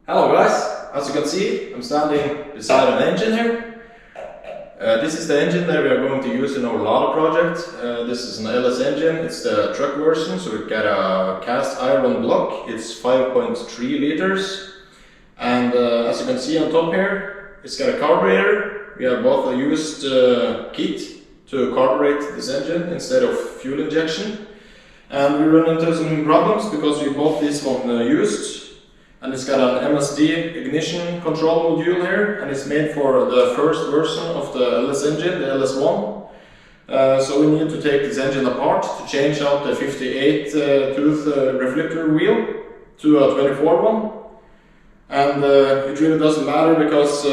Hello guys, as you can see, I'm standing beside an engine here. This is the engine that we are going to use in our Lada project. This is an LS engine, it's the truck version, so we got a cast iron block. It's 5.3 liters. And as you can see on top here, it's got a carburetor. We have both a used kit to carburate this engine instead of fuel injection. And we run into some problems because we bought this one used. And it's got an MSD ignition control module here, and it's made for the first version of the LS engine, the LS1. So we need to take this engine apart to change out the 58 tooth reflector wheel to a 24 one. And it really doesn't matter because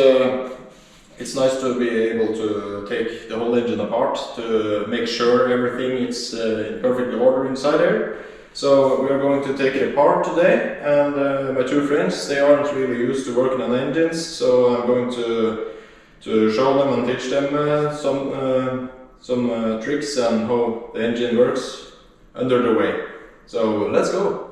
it's nice to be able to take the whole engine apart to make sure everything is in perfect order inside there. So we are going to take it apart today, and my two friends, they aren't really used to working on engines, so I'm going to show them and teach them some tricks and how the engine works under the way. So let's go!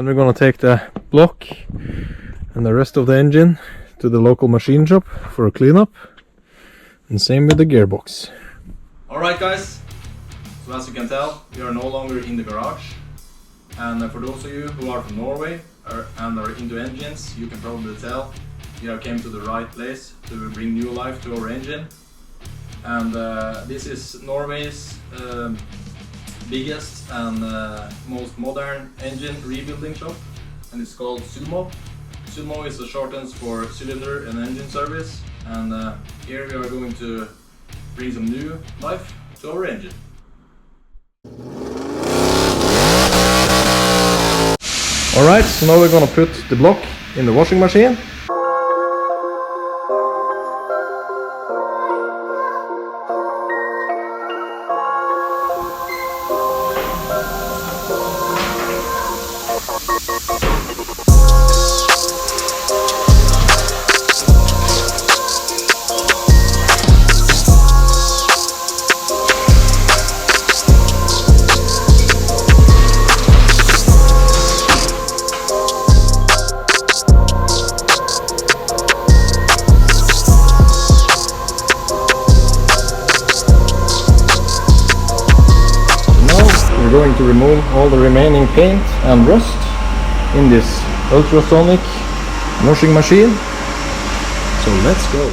Then we're gonna take the block and the rest of the engine to the local machine shop for a cleanup, and same with the gearbox. Alright guys, so as you can tell, we are no longer in the garage, and for those of you who are from Norway and are into engines, you can probably tell we have came to the right place to bring new life to our engine. And this is Norway's biggest and most modern engine rebuilding shop, and it's called Cylmo. Cylmo is a shorthand for cylinder and engine service, and here we are going to bring some new life to our engine. Alright, so now we're gonna put the block in the washing machine. We're going to remove all the remaining paint and rust in this ultrasonic washing machine. So let's go.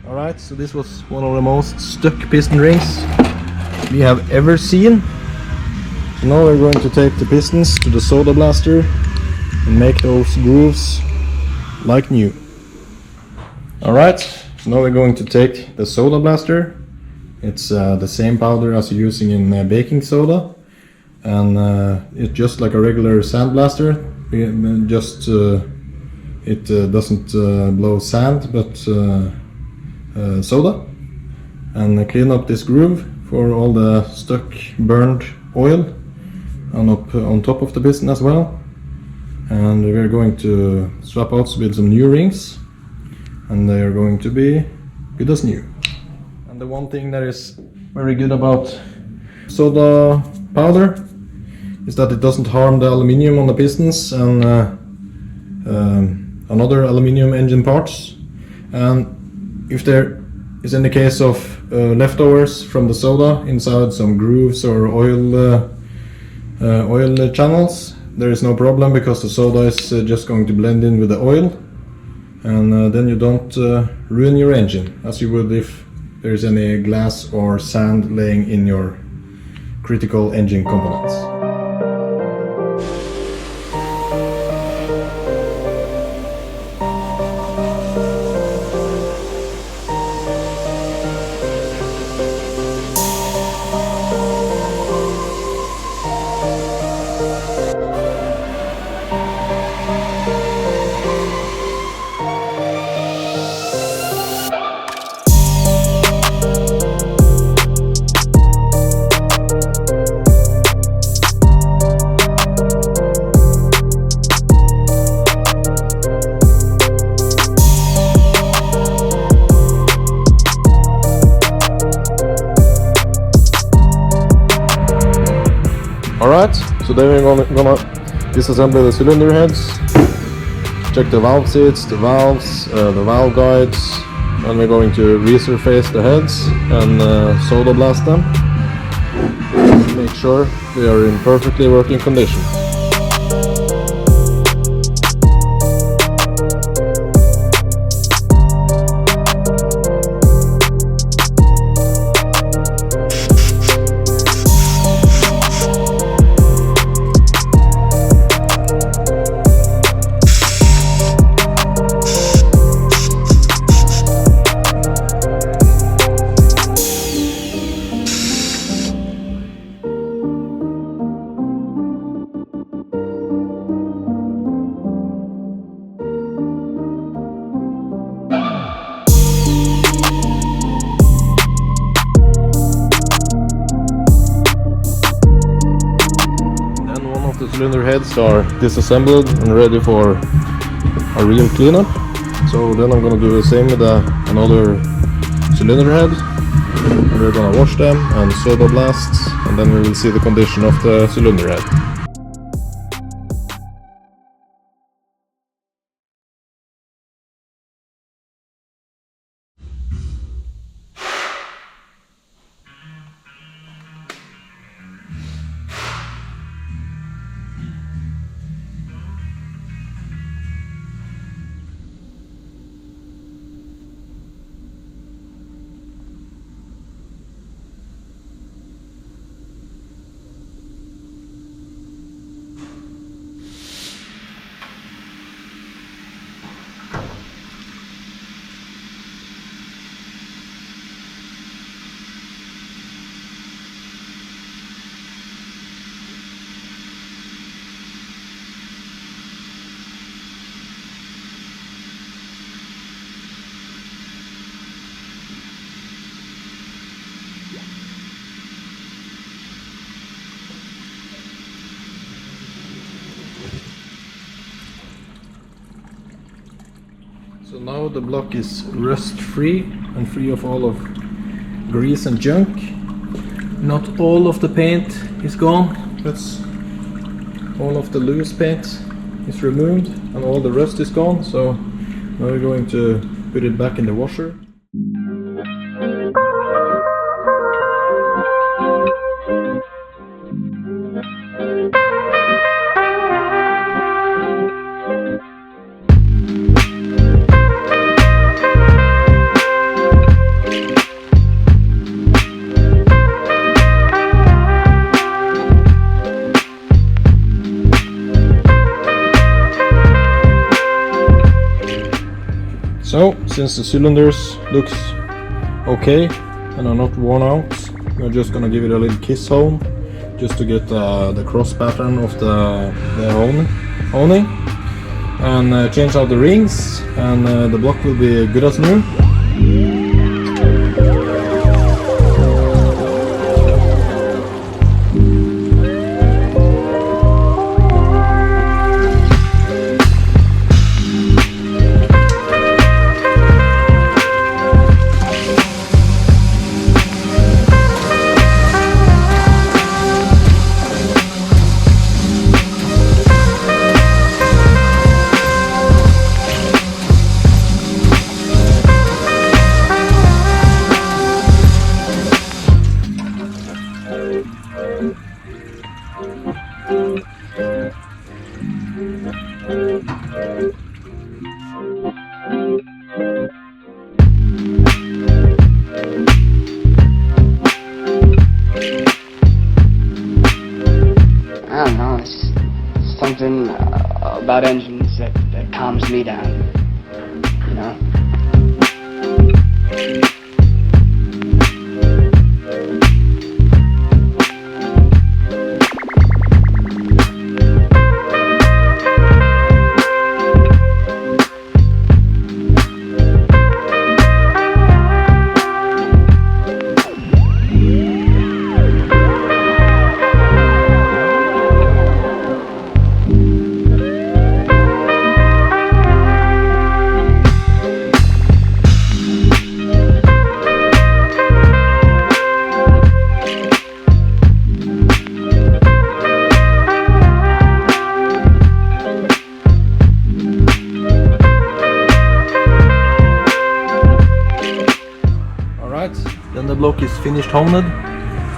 Alright, so this was one of the most stuck piston rings we have ever seen. So now we're going to take the pistons to the soda blaster and make those grooves like new. Alright, so now we're going to take the soda blaster. It's the same powder as you're using in baking soda, and it's just like a regular sandblaster. Just it doesn't blow sand, but soda, and clean up this groove for all the stuck burned oil and up on top of the piston as well. And we're going to swap out with some new rings, and they are going to be good as new. And the one thing that is very good about soda powder is that it doesn't harm the aluminium on the pistons and another aluminium engine parts. And if there is any case of leftovers from the soda inside some grooves or oil channels, there is no problem, because the soda is just going to blend in with the oil, and then you don't ruin your engine as you would if there is any glass or sand laying in your critical engine components. Alright, so then we're gonna disassemble the cylinder heads, check the valve seats, the valves, the valve guides, and we're going to resurface the heads and soda blast them. Make sure they are in perfectly working condition. The cylinder heads are disassembled and ready for a real cleanup. So then I'm gonna do the same with another cylinder head. We're gonna wash them and soda blast, and then we will see the condition of the cylinder head. So now the block is rust free and free of all of grease and junk. Not all of the paint is gone, but all of the loose paint is removed and all the rust is gone. So now we're going to put it back in the washer. So, since the cylinders looks okay and are not worn out, we're just gonna give it a little kiss hone just to get the cross pattern of the honing and change out the rings, and the block will be good as new. I don't know, it's something about engines that calms me down, you know? block is finished honed,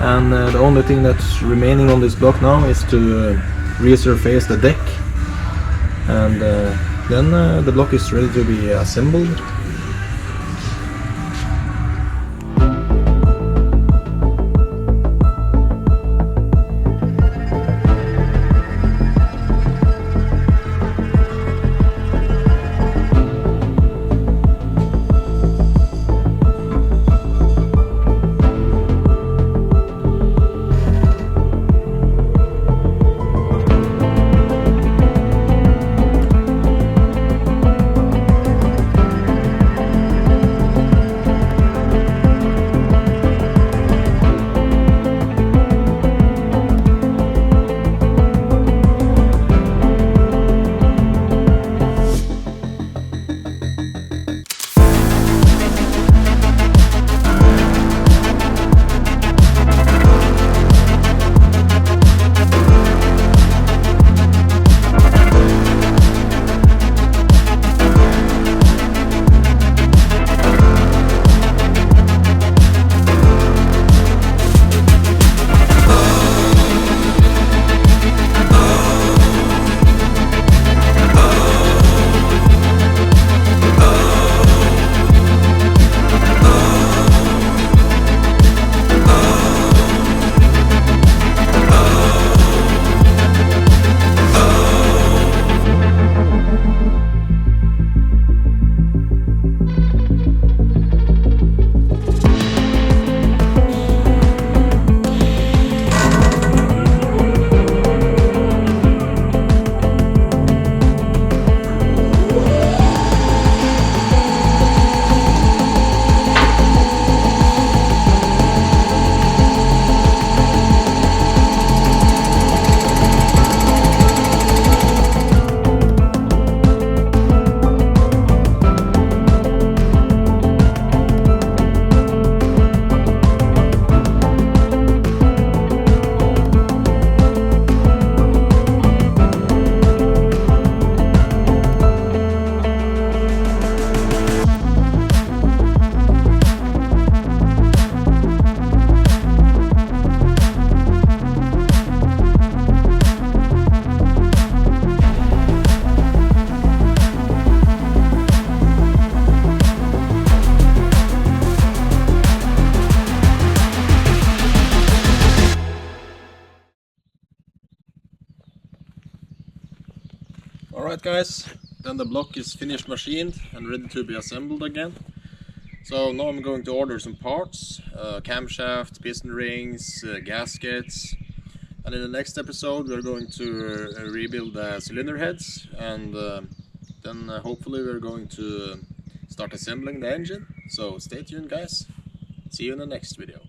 and the only thing that's remaining on this block now is to resurface the deck, and then the block is ready to be assembled. Alright guys, then the block is finished machined and ready to be assembled again. So now I'm going to order some parts, camshaft, piston rings, gaskets, and in the next episode we're going to rebuild the cylinder heads, and then hopefully we're going to start assembling the engine. So stay tuned guys, see you in the next video.